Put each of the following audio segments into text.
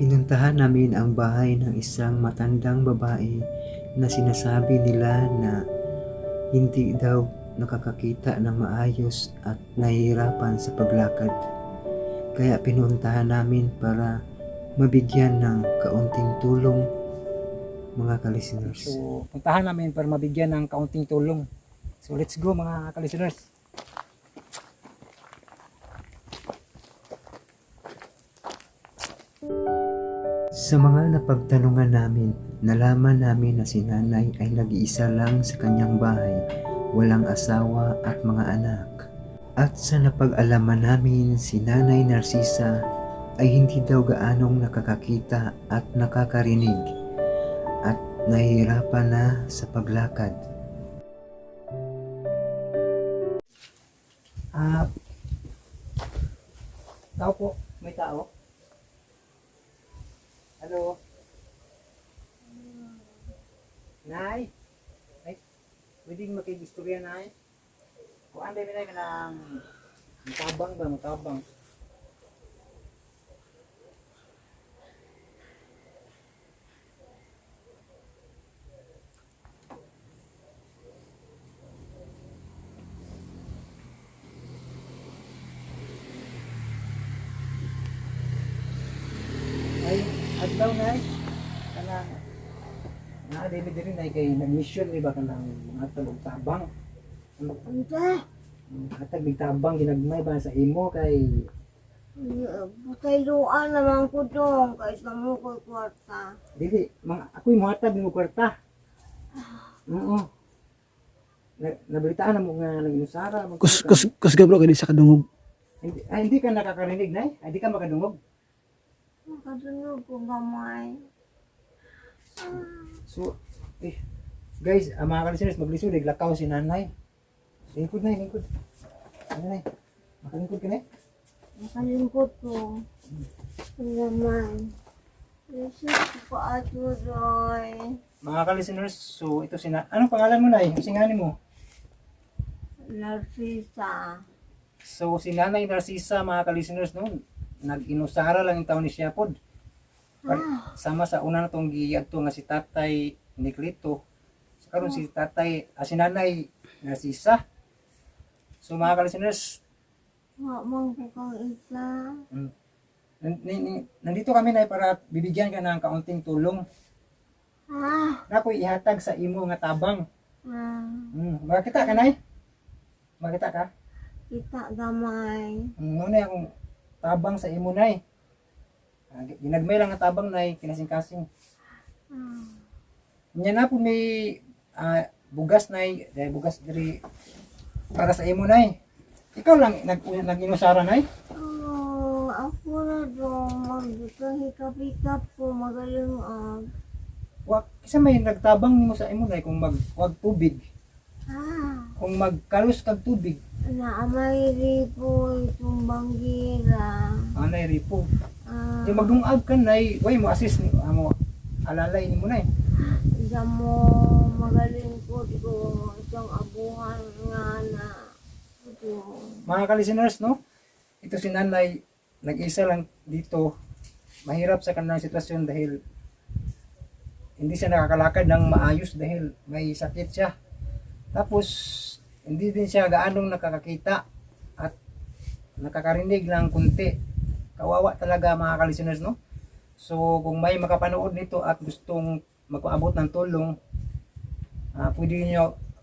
Pinuntahan namin ang bahay ng isang matandang babae na sinasabi nila na hindi daw nakakakita ng maayos at nahihirapan sa paglakad. Kaya pinuntahan namin para mabigyan ng kaunting tulong, mga ka-listeners. So, puntahan namin para mabigyan ng kaunting tulong. So, let's go mga ka-listeners. Sa mga napagtanungan namin, nalaman namin na si nanay ay nag-iisa lang sa kanyang bahay, walang asawa at mga anak. At sa napag-alaman namin, si Nanay Narcisa ay hindi daw gaanong nakakakita at nakakarinig at nahihirapan na sa paglakad. Tao po, may tao. Hello. Nay. Nay, pwedeng makikistorya, Nay? Kung anday minay ka ng matabang ba, matabang. Ay, adlaw, Nay. Kanang na David din ay kay nag-mission di ba kanang mga tabang. Ante, Hatag bigtabang ginagmay ba sa imo kay patayluan naman ko dong kahit mo ko kwarta. dili mga ako'y mohatag mo kwarta. Oo. Nabalitaan na mo nga nag-inusara mo. Kus gabro kani sa kadungog. Hindi ka nakakarinig, Nay? Hindi ka makadungog? Makatunog ko gamay. So, guys, mga ka-listeners, maglisod, naglakaw si nanay. Lingkod, Nay, lingkod. Ano, Nay? Makalingkod ka, Nay? Nakalingkot ko. Ang gamay. Isip ko pa ato doy. Mga ka-listeners, so ito anong pangalan mo, Nay? Singanin mo? Narcisa. So, si Nanay Narcisa, mga ka-listeners, no, nag-inusara lang yung taon ni siya pod. Sama sa una na itong giyag to nga si Tatay Niklito. So, karon si Tatay, si Nanay Narcisa. So, mga ka-listeners, Wamang ko kang isa. nandito kami na para bibigyan ka ng kaunting tulong na po ihatag sa imo nga tabang. Makita ka, Nay? Makita ka? Kita gamay. Muna akong tabang sa imo, Nay. Ginagmay lang nga tabang, Nay, kinasing-kasing. Nya na po may bugas, Nay, dahil bugas diri para sa imo, Nay. Ikaw lang nag-inusara, Nay? Ako na dong magkahikap-hikap ko magaling Kasi may nagtabang nimo sa imo, Nay, kung wag tubig. Kung magkalos kag tubig, Naamay ripo itong banggira. Nay, ripo. Di magdungag ka, Nay, way mo assist ni mo alalay nimo, Nay. Diyan mo magaling ko isang abuhan nga na ito. Mga ka-listeners, no? Ito si Nanay, nag-isa lang dito. Mahirap sa kanilang sitwasyon dahil hindi siya nakakalakad ng maayos dahil may sakit siya. Tapos, hindi din siya gaanong nakakakita at nakakarinig lang kunti. Kawawa talaga, mga ka-listeners, no? So, kung may makapanood nito at gustong magpaabot ng tulong,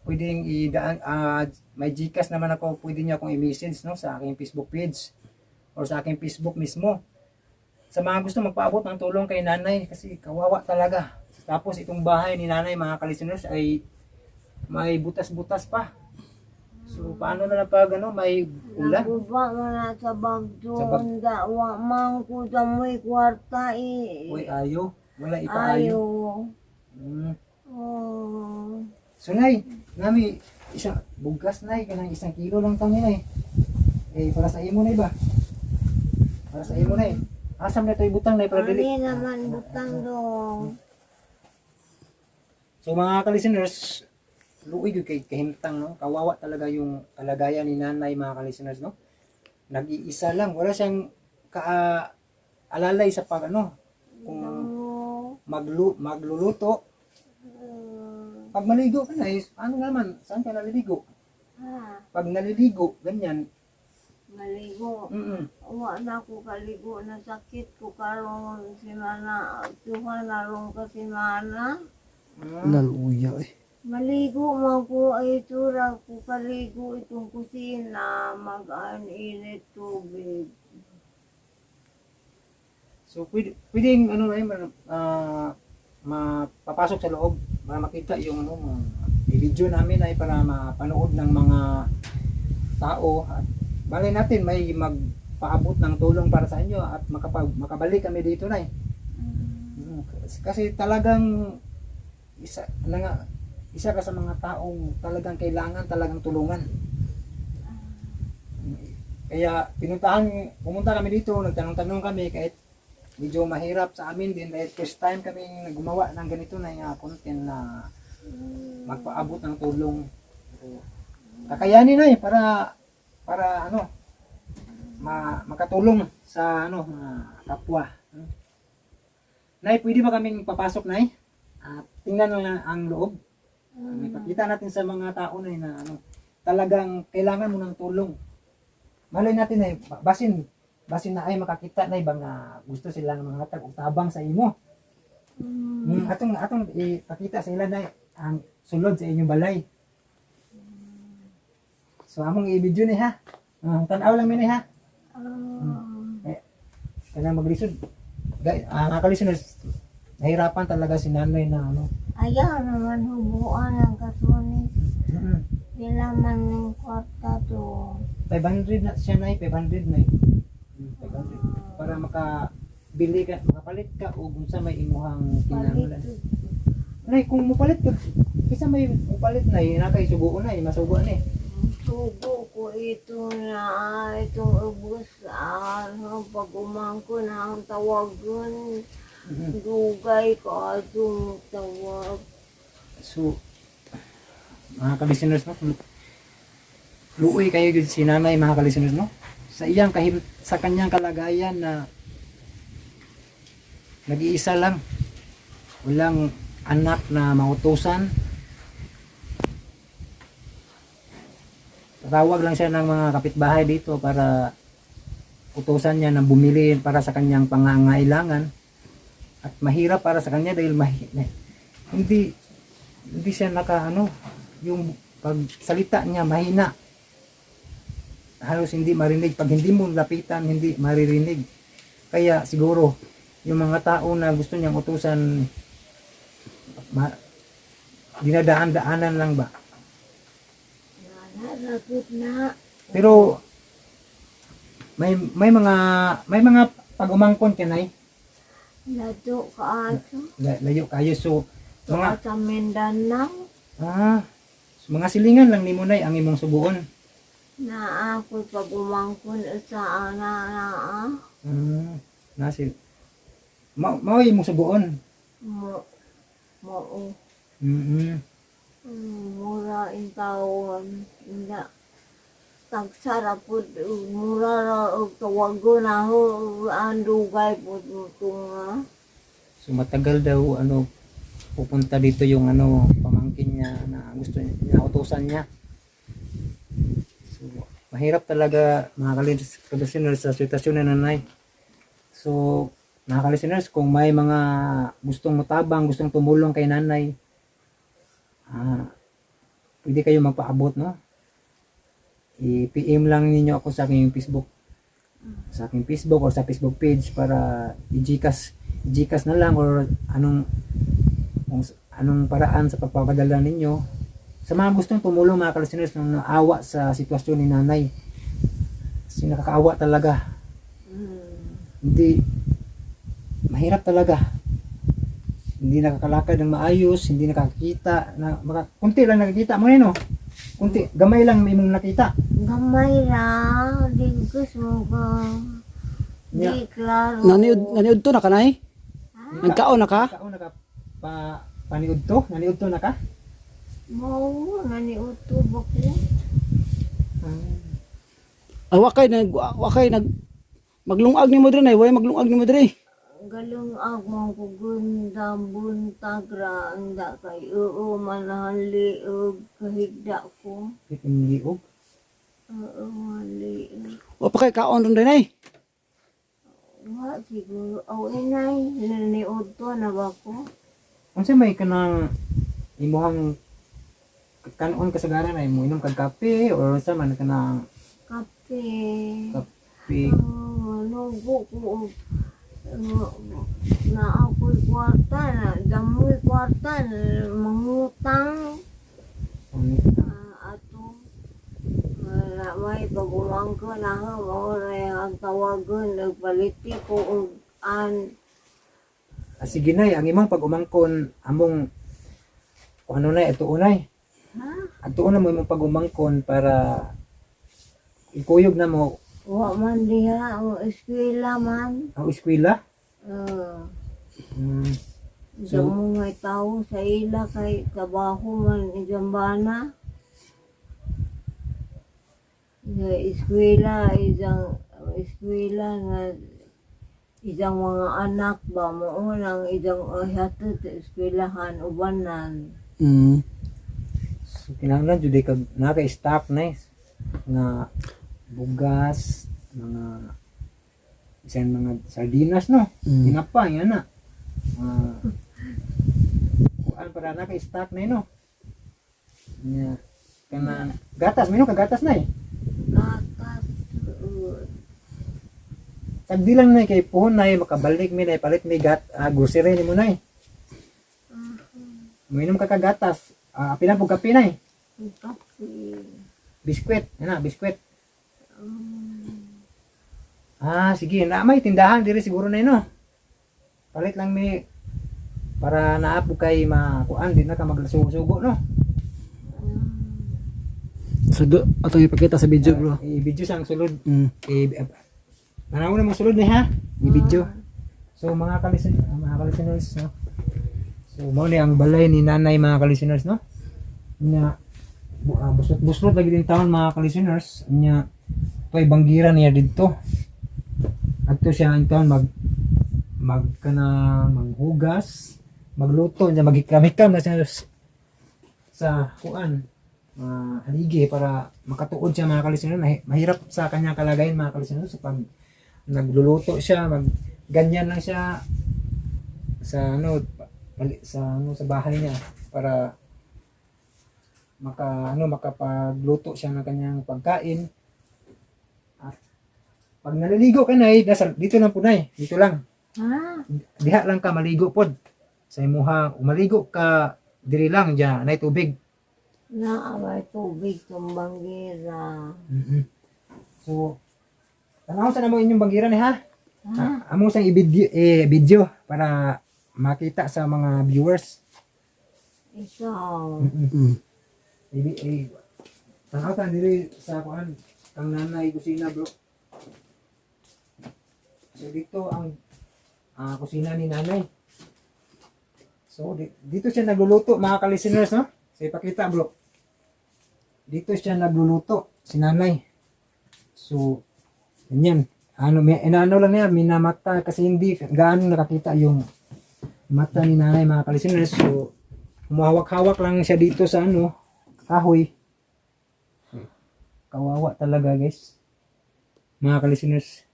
pwedeng idaan, may GCash naman ako, pwede niyo akong i-message, no, sa aking Facebook page or sa aking Facebook mismo. Sa mga gusto magpaabot ng tulong kay Nanay kasi kawawa talaga. Tapos itong bahay ni Nanay, mga ka-listeners, ay may butas-butas pa. So paano na pag may ulan? Naguba mo na sa bagdo. Sa bag- Wa man ko sa mo'y kwarta Uy, ayo. Wala ipaayo. Ayo. Oh. So, Nay, nami isang bugas, Nay, kanang 1 kilo lang tang Nay. Para sa imo, Nay, ba? Para sa imo, Nay. Asam na ito ibutang, Nay, para dili. Ani naman butang dong. So, mga ka-listeners, luoy yung kahimtang, no? Kawawa talaga yung kalagayan ni Nanay, mga ka-listeners, no? Nag-iisa lang, wala siyang alalay sa kung Damo. magluluto. Hmm. Pag maligo ka na, ano naman, saan ka naliligo? Ha, Pag naliligo, ganyan. maligo. Wa na ko kaligo na sakit ko karon si mana. Tuhan narong ka si mana. Laluya eh. Maligo man ko ay tura ko kaligo itong kusina. Mag-init tubig. So, pwedeng ano na yun, mapapasok sa loob para makita yung video namin ay para mapanood ng mga tao at balay natin may magpaabot ng tulong para sa inyo at makabalik kami dito na eh. Kasi talagang isa ka sa mga taong talagang kailangan talagang tulungan. Kaya pumunta kami dito, nagtanong-tanong kami kahit medyo mahirap sa amin din dahil first time kaming gumawa ng ganito na content na magpaabot ng tulong. Kakayanin na eh para makatulong sa kapwa. Nay, pwede ba kaming papasok, Nay? Tingnan lang ang loob. May pakita natin sa mga tao na talagang kailangan mo ng tulong. Malay natin ay basin na ay makakita na ibang gusto silang mga hatag tabang sa imo. Atong ipakita sa ila na ang sulod sa inyong balay. So among i-video ni ha. Tanaw lang mi ni ha. Kaya maglisod. Mga kalisuners, nahirapan talaga si nanay na Ayaw naman hubuan ang kasunis. Sila man ng kwarta to. 500 na siya na 500 na 500 para makapalit ka o kung sa may imuhang kinahanglan. Nay, kung mupalit ka, kisa may mupalit na nakay sugo na masugo na Sugo ko ito na itong ubus pag-umang ko na ang tawagan. Dugay ko itong tawag. So, mga ka-listeners, luoy kayo si nanay, mga ka-listeners, sa kanyang kalagayan na nag-iisa lang, walang anak na mautusan. Tawag lang siya ng mga kapitbahay dito para utusan niya na bumili para sa kanyang pangangailangan. At mahirap para sa kanya dahil hindi siya yung pagsalita niya mahina. Halos hindi marinig. Pag hindi mo lapitan, hindi maririnig. Kaya siguro, yung mga tao na gusto niyang utusan, dinadaan-daanan lang ba? Nalapit na. Pero, may mga pag-umangkon ka na Lato ka ato. layo kayo. So, mga Sa Mindanao. mga silingan lang ni mo nay ang imong subuon. Na ako pag-umangkon sa ana. Nasil. Mao imong subuon. Mo. Mhm. Mura in taon. Hindi. Tagsara po. Mura ra og tawago na ho. Ang dugay po itong So matagal daw pupunta dito yung pamangkin niya na gusto niya utusan niya. So mahirap talaga mga ka-listeners sa sitwasyon ni nanay. So mga ka-listeners, kung may mga gustong matabang, gustong tumulong kay nanay, pwede kayo magpaabot, i-PM lang ninyo ako sa aking Facebook. Sa aking Facebook or sa Facebook page para i-GCash na lang or anong paraan sa pagpapadala ninyo. Sa mga gustong tumulong mga ka-listeners na naawa sa sitwasyon ni nanay. Kasi nakakaawa talaga. Hindi, mahirap talaga. Hindi nakakalakad ng maayos, hindi nakakita, kunti lang nakikita mo kunti, gamay lang may mong nakita. gamay ra. Di gusto ko. Di klaro. Naniud to na ka, nay? Nagkaon na ka? Ikaw paniud to na ka? Mau naniuto ba ko? Wakay maglungag ni mo dre, nay. Way maglungag ni mo dre. galing agmang kugunda buntag ra anda kay oo manahan liog kahigda ko. Liog. Oo maliog. O pa kay kaon ron din ay. Wa siguro aw inay naniod to na ba ko? Unsa may kanang imuhang kanon kasagaran ay mo inom kag kape or unsa man kanang Kape. kape? Nugo ko na ako'y kwarta na damoy kwarta mangutang ato na may pagumang ko na mo ang tawagon nagpaliti ko og an Sige nay, ang imong pag-umangkon among kung ano na ito unay. ha Adto na mo imong pag-umangkon para ikuyog na mo wa man diha ang eskwela man ang eskwela. uh, So- mo nga tao sa ila kay trabaho man ijambana nga eskwela nga isang mga anak ba mo nang isang hatod sa eskwelahan ubanan. So kinahanglan jud kag naka-stock na nga bugas, mga isang mga sardinas no. Tinapay ana. Kuan para naka-stock na no. Nya kana gatas, mayroon ka gatas na Gatas Tagdi lang na kay puhon na makabalik mi na palit mi grocery ni mo na Minom ka kagatas. Pila po kape na kape. Biskwit. Ano, biskwit. Sige. Na may tindahan diri siguro na no. Palit lang mi para naapo kay makuan di na ka magsugo no. So atong ipakita sa video bro. I-video sang sulod. Mm. Tanaw na mo sulod ni ha. I-video. So mga listeners no. So mo ni ang balay ni nanay mga listeners no. Nya busot lagi din taon mga listeners. Nya toy banggiran niya didto. Adto siya ang taon manghugas, magluto, nya magikam-ikam na siya sa kuan haligi para makatuod siya mga listeners. Mahirap sa kanya kalagayan mga listeners so pag nagluluto siya, ganyan lang siya sa sa bahay niya para makapagluto siya ng kanyang pagkain. At pag naliligo ka na dito lang po dito lang. Diha lang ka maligo pod. Sa imuha maligo ka diri lang diya na tubig. Naabay tubig kang banggira. So tanaw sa namo inyong banggiran ha. Amo sang i-video para makita sa mga viewers. Ikaw. Tanaw ta diri sa kuan kang nanay kusina bro. So dito ang kusina ni nanay. So dito siya nagluluto mga ka-listeners no. So ipakita bro. Dito siya nagluluto si nanay. So ganyan. Inaano lang niya minamata kasi hindi gaano nakakita yung mata ni nanay mga ka-listeners. So humahawak-hawak lang siya dito sa kahoy. Kawawa talaga guys. Mga ka-listeners.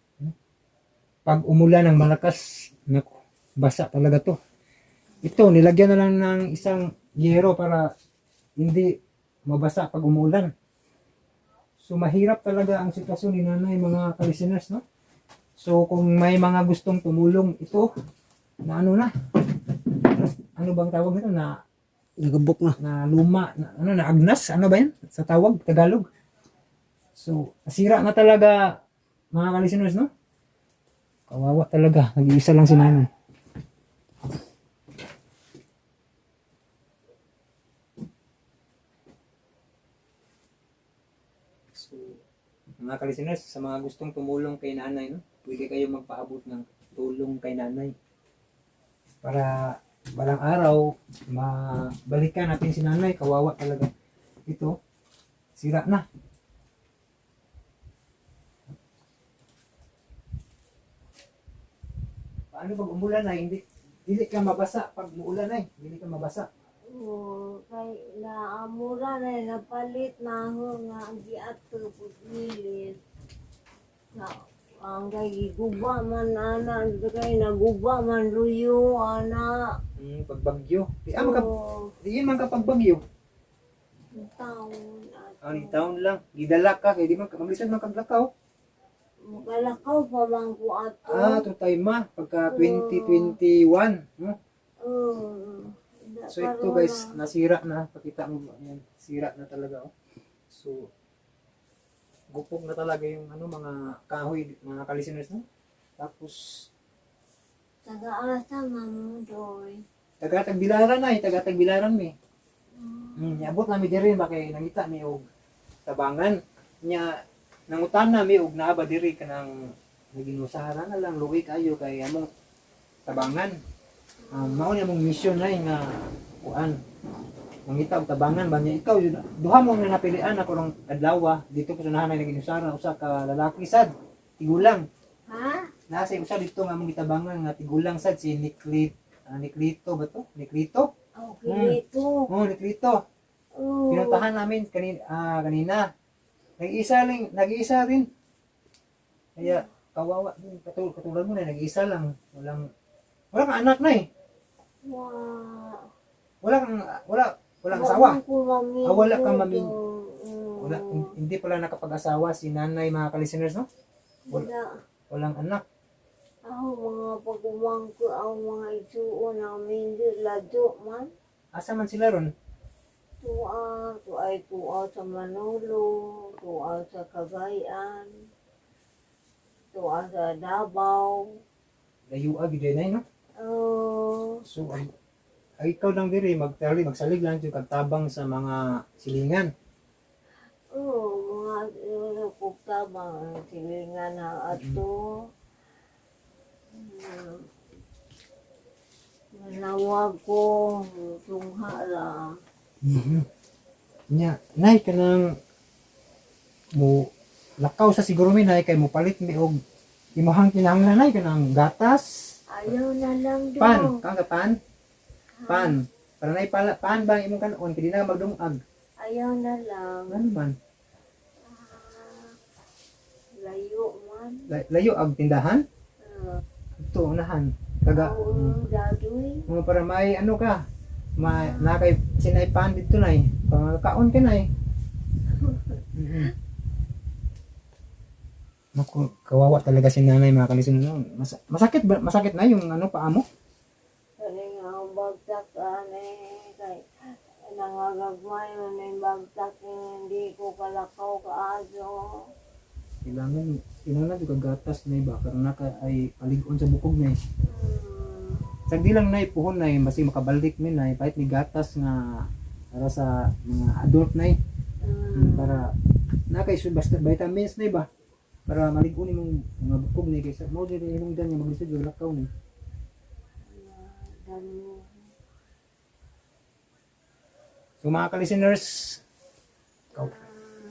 Pag umulan ng malakas, naku, basa talaga to. Ito, nilagyan na lang ng isang yero para hindi mabasa pag umulan. So mahirap talaga ang sitwasyon ni nanay mga ka-listeners, no? So kung may mga gustong tumulong ito, na ano bang tawag nito na Nagabok na. luma, na agnas, ano ba yan? Sa tawag, Tagalog. So, nasira na talaga mga ka-listeners, no? Kawawa talaga, nag-iisa lang si nanay. So, mga ka-listeners, sa mga gustong tumulong kay nanay, no? Pwede kayo magpaabot ng tulong kay nanay. Para balang araw, mabalikan natin si nanay. Kawawa talaga. Ito, sira na. ano pag umulan ay hindi dili ka mabasa pag muulan ay dili ka mabasa. Kay naamura na napalit na ho nga ang giato pagmilit. Na ang kay guba man ana kay naguba man luyo ana. Pag bagyo. Di man ka Oo, di man ka pag bagyo. taon at Ani taon lang gidala ka kay di man ka mabilisan man kaglakaw. magalakaw pa man ko ato. Tutay ma pagka 2021, no? So ito guys, nasira na. Pakita mo ba? Ayan, sira na talaga. Oh. So, gupok na talaga yung ano, mga kahoy, mga kalisiners. No? Tapos, Taga-asa mamudoy. taga-tagbilaran na taga-tagbilaran mi. Niabot na mi diri ba kay nangita mi og tabangan. Nya, nangutan na mi og naaba diri ka ng naginusara na lang, luwi kayo kay among tabangan. Mao ni among mission na nga kuan mangita og tabangan ba niya ikaw yun duha mo nga napilian ako rong adlaw dito ko sa nahanay naging usara usa ka lalaki sad tigulang Ha? nasa usa dito nga among gitabangan nga tigulang sad si Niklito ba to Niklito Okay, ito. Niklito pinuntahan namin kanina nag-iisa rin kaya kawawa din katulad mo na nag-iisa lang walang kang anak na eh walang asawa. Wala kang maming. Wala, hindi pala nakapag-asawa si nanay mga ka-listeners, no? Walang anak. Ako mga pagumang ko ang mga isuo namin di lado man. Asa man sila ron? Tuwa sa Manolo, tuwa sa Cagayan, tuwa sa Davao. Layuag, yun na, no? So, ay ikaw lang diri magsalig lang yung kagtabang sa mga silingan. Mga pagtabang silingan na ato. Manawag ko, tunghara. Nya, nay ka nang mo lakaw sa siguro mi nay kay mo palit mi og imahang kinahanglan nay ka nang gatas. Ayaw na lang Pan, kang pan? Pan. Para na pan bang imong kanon kay di na magdungag. Ayaw na lang. Ano man? Layo man. Layo ag tindahan? Ito unahan. Kaga Dadoy. mo para may ano ka? Na kay sinay pan dito nay. Kaon ka nay. Naku, kawawa talaga si nanay mga kalisun. Masakit na yung ano paa mo? Kani nga ang bagtak kay nangagagmay man yung bagtak hindi ko kalakaw kaaso. Kailangan yung gatas na iba karon naka ay paligon sa bukog na sagdi lang na puhon na basi makabalik min na pahit ni gatas nga para sa mga adult na para nakay basta vitamins na iba para maligon imong mga bukog na kaysa mo dili hinungdan nga maglisod yung lakaw ni. So mga ka-listeners,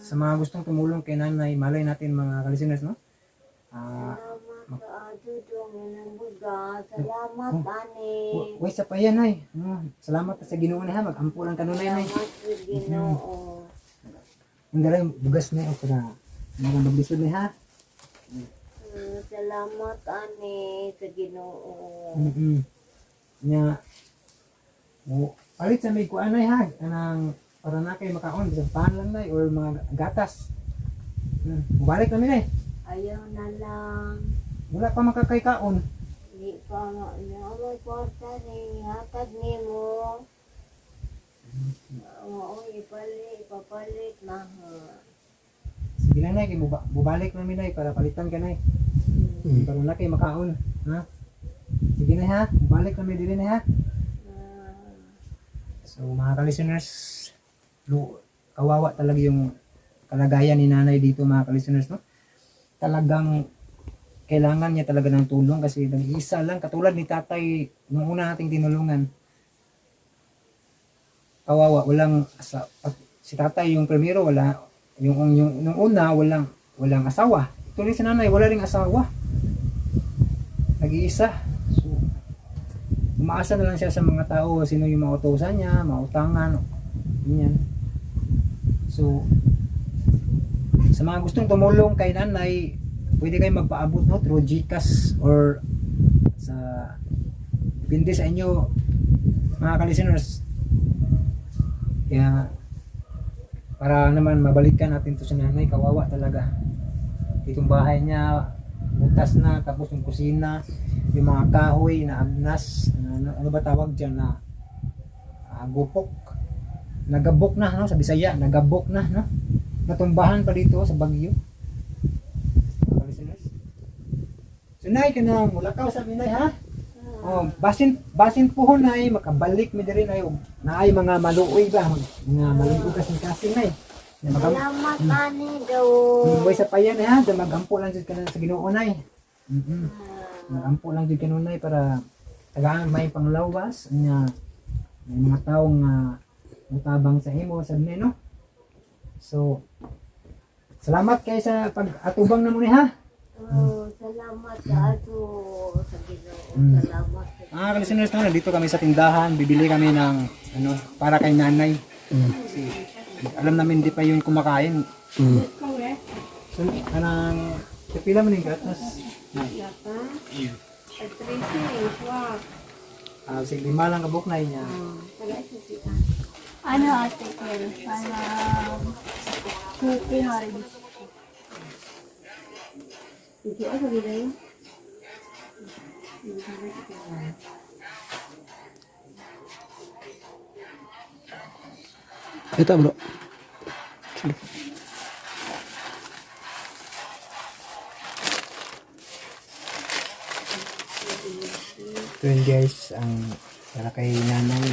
sa mga gustong tumulong kay nanay, malay natin mga ka-listeners, no? Salamat sa adudong ng buga. Salamat, ani. Uy, sa pa yan, ay. Salamat sa Ginoo na ha, mag-ampo lang kanunay, nay. Salamat sa Ginoo. Ang daray, bugas na, o para mga maglisod na ha. Salamat, ani, sa Ginoo. Nya, palit sa may kuan nay ha, kanang para na kayo makaon, bisang pan lang nay, or mga gatas. Balik namin nay. Ayaw na lang. Wala pa makakaikaon. Di pa may kwarta ni hatag ni mo. Oo, ipapalit na. Sige lang nay, bubalik namin nay para palitan ka nay. Para na kayo makaon. Ha? Sige na ha, bubalik namin din na ha. So mga ka-listeners, kawawa talaga yung kalagayan ni nanay dito mga ka-listeners, no? Talagang kailangan niya talaga ng tulong kasi nag-iisa lang katulad ni tatay nung una nating tinulungan. Kawawa, si tatay yung primero wala yung nung una walang asawa. Tuloy si nanay wala ring asawa. Nag-iisa. So umaasa na lang siya sa mga tao, sino yung mautusan niya, mautangan, ganyan. So, sa mga gustong tumulong kay nanay, pwede kayo magpaabot no, through GCash or sa, depende sa inyo, mga ka-listeners. Kaya, para naman mabalikan natin to sa nanay, kawawa talaga. Itong bahay niya, butas na, tapos yung kusina, yung mga kahoy na agnas, ano ba tawag dyan na gupok, nagabok na, no? Sa Bisaya, nagabok na, no? Natumbahan pa dito sa Baguio. Mga listeners. So, nay, ka na, mulakaw sa minay, ha? Oh, basin puhon nay, makabalik mi diri nay, naay mga maluoy ba, mga maluoy kasing nay. Salamat ani daw. Buhay sa payan ha, magampo lang jud kana sa Ginoo nay. Magampo lang jud kanunay para tagaan may panglawas nya may mga taong mutabang sa imo sad ni no. So salamat kay sa pag-atubang namo ni ha. Oh, salamat sa ato sa Ginoo. Salamat. Ka-listeners na dito kami sa tindahan, bibili kami ng ano para kay nanay. Kasi alam namin di pa yun kumakain. So, kanang pila man yung gatas. Sige, 5 lang kabuk na niya. Ano ate Kel? Parang cookie hard. Ito ako gilay. Kita bro. Ito yun guys, ang para kay nanay.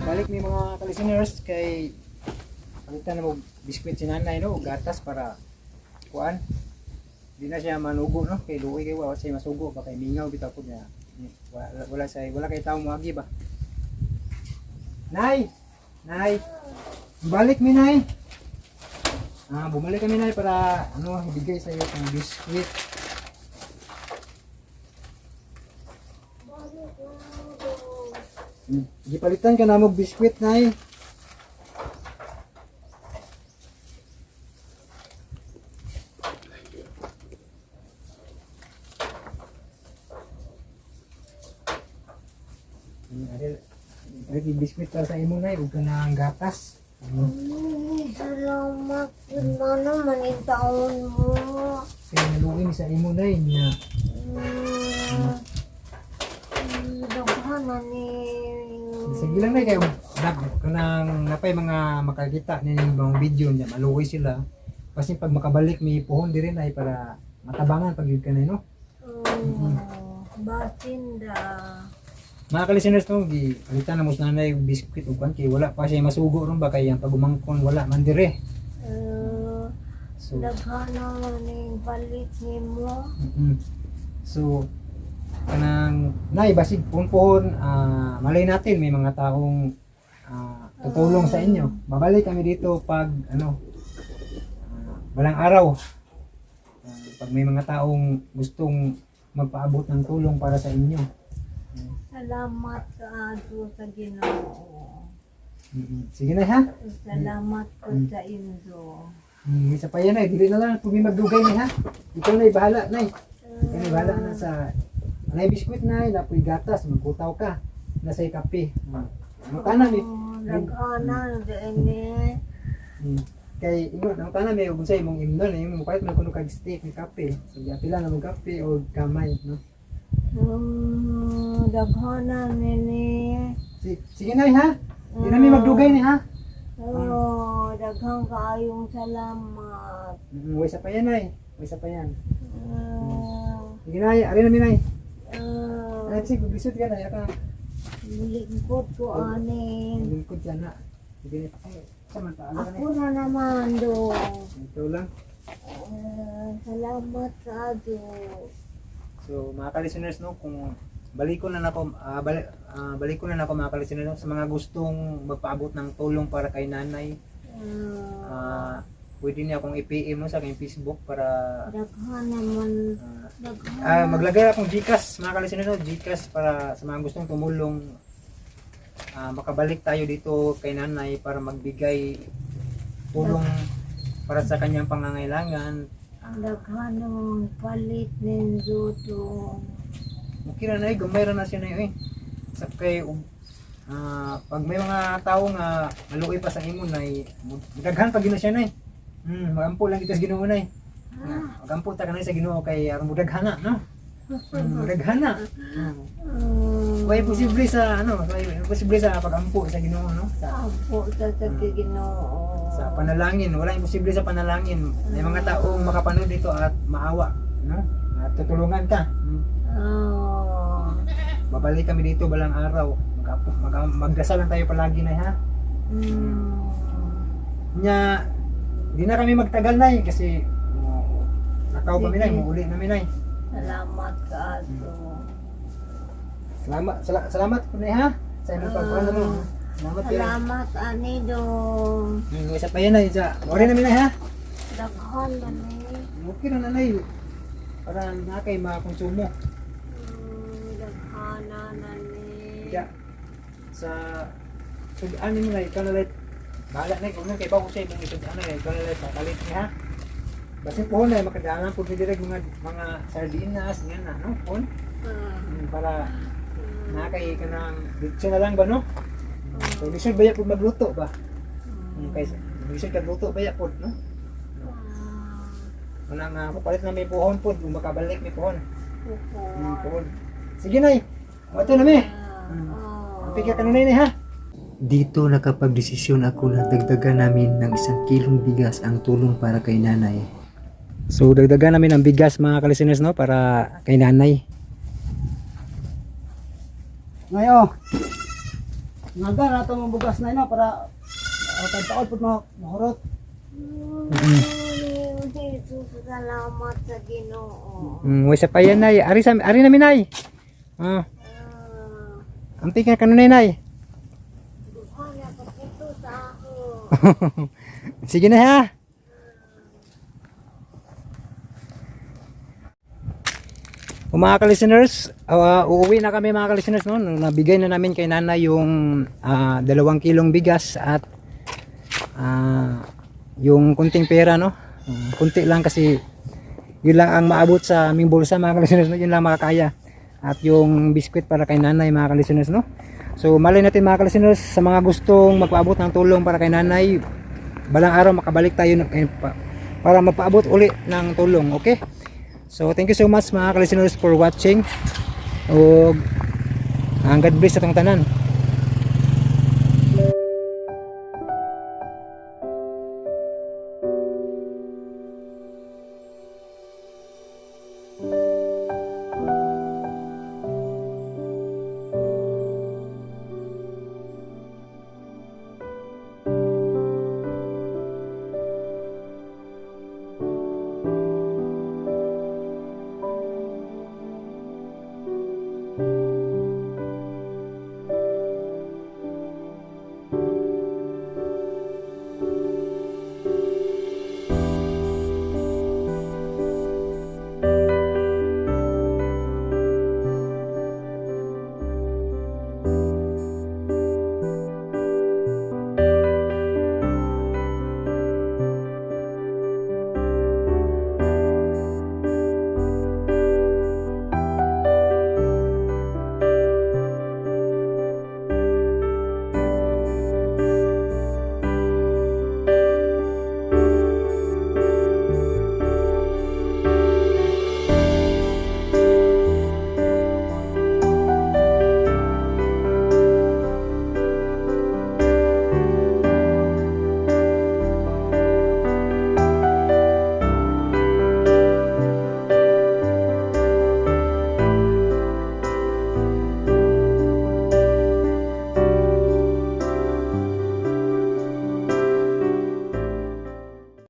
Balik ni mga ka-listeners kay palitan na mo biskwit si nanay no, gatas para kuan. Di na siya manugo no, kay luoy kay wa siya masugo ba kay mingaw bitaw pud niya. Wala kay tawo moagi ba. Nay, nay. Balik mi nay. Bumalik kami nay para ano ibigay sa iyo ng biskwit. Gipalitan ka na mo biskwit nay. Ada biskwit para sa imo nay ug kanang gatas. Salamat mana manitaon mo. Kaya naluwi sa imo nay niya. Daghan na ni. Sige lang na kayo. Kanang napay mga makakita ni mga video niya, maluwi sila. Kasi pag makabalik may puhon diri ay para matabangan pag yun kanay no. Basinda. Mga ka-listeners no, palitan na mo sa nanay yung biskwit ug kay wala pa siya masugo ron ba kay ang pagumangkon wala man dire. So Daghan na ni palit nimo. So kanang nay basig puhon malay natin may mga taong tutulong sa inyo. Babalik kami dito pag ano walang araw. Pag may mga taong gustong magpaabot ng tulong para sa inyo. Salamat sa ato sa Ginoo. Sige na ha. Salamat ko sa Indo. Isa pa yan ay dili na lang pag may magdugay ni ha. Ikaw na bahala nay. Ikaw na bahala na sa nay biskwit na napoy gatas magkutaw ka nasa kape. Ang tanan ni Daghanan din kay ingon ang tanan may unsay imong imnon imong mukait man kuno kag steak ni kape. So pila na mo kape o kamay no. Daghanan ni. Sige nay ha. Di na may magdugay ni ha. Daghang kaayong salamat. Way sa pa yan ay. Way sa pa yan. Sige nay, ari na minay. Ah, Ay, sige, bisod ka na, yaka. lingkod ko aning. Lingkod ka na. Sige, ay, samantala ka Ako na naman do. Ito lang. Salamat sa Diyos. So, mga ka-listeners, no, kung balikon na nako, balikon na nako mga ka-listeners, no, sa mga gustong magpaabot ng tulong para kay nanay, pwede niya akong i-PM mo sa aking Facebook para Daghan naman. Daghan. maglagay akong GCash, mga ka-listeners, no, GCash para sa mga gustong tumulong, makabalik tayo dito kay nanay para magbigay tulong para sa kanyang pangangailangan. Daghan naman palit ninyo to. Okay na na, gamay ra na siya na yun. Sa kay, pag may mga tao nga maluoy pa sa imo na, daghan pag gina siya na magampo lang kita sa Ginoo na magampo ta ka na sa Ginoo kay aron mudaghan na, no? Mudaghan na. Way posible sa way posible sa pagampo sa Ginoo, no? Apo sa Ginoo. Sa panalangin, wala imposible sa panalangin. May mga taong makapanood dito at maawa, no? At tutulungan ka. Babalik kami dito balang araw. Magdasal lang tayo palagi na, ha? Nya, di na kami magtagal na kasi nakaw kami na, muuli namin na. Salamat ka ato. Salamat po na, ha? Sa inyong pagkuhan mo. Salamat kayo. Salamat ani dong. Isa pa yan na, isa. Ori namin na, ha? Daghan man eh. Okay na nanay. Para na kay makakonsumo. Daghan na ni. Kaya, sa sudan mo na, ikaw na lang. Bahala na, kung kay Pao siya, kung sudan na, ikaw na lang, pakalit niya, ha? Basta po na, makadaangan po direct mga sardinas, yan na, no? Po? Para nakay ka ng dito na lang ba, no? So, bisod baya po magluto ba? Kaya, bisod ka luto baya po, no? Manang papalit na may puhon po, kung makabalik may puhon. Puhon. Sige nay, ito na may. Pika ka na nay, ha? Dito nakapagdesisyon ako na dagdagan namin ng 1 kilong bigas ang tulong para kay nanay. So, dagdagan namin ng bigas mga ka-listeners, no? Para kay nanay. Ngayon, naga na itong bugas na ino para taon po mahurot. Jesus, salamat sa Ginoo. Wala pa yan nay. Ari namin nay. Ang pika ka na nay. Daghan na kapito sa ako. Sige na, ha? Mga ka-listeners, uuwi na kami mga ka-listeners, no? Nabigay na namin kay nanay yung 2 kilong bigas at yung kunting pera, no? Kunti lang kasi yun lang ang maabot sa aming bulsa mga ka-listeners, no? Yun lang makakaya. At yung biskwit para kay nanay mga ka-listeners, no? So malay natin mga ka-listeners, sa mga gustong magpaabot ng tulong para kay nanay, balang araw makabalik tayo para magpaabot uli ng tulong, okay? So thank you so much mga ka-listeners for watching. O God bless sa tong tanan.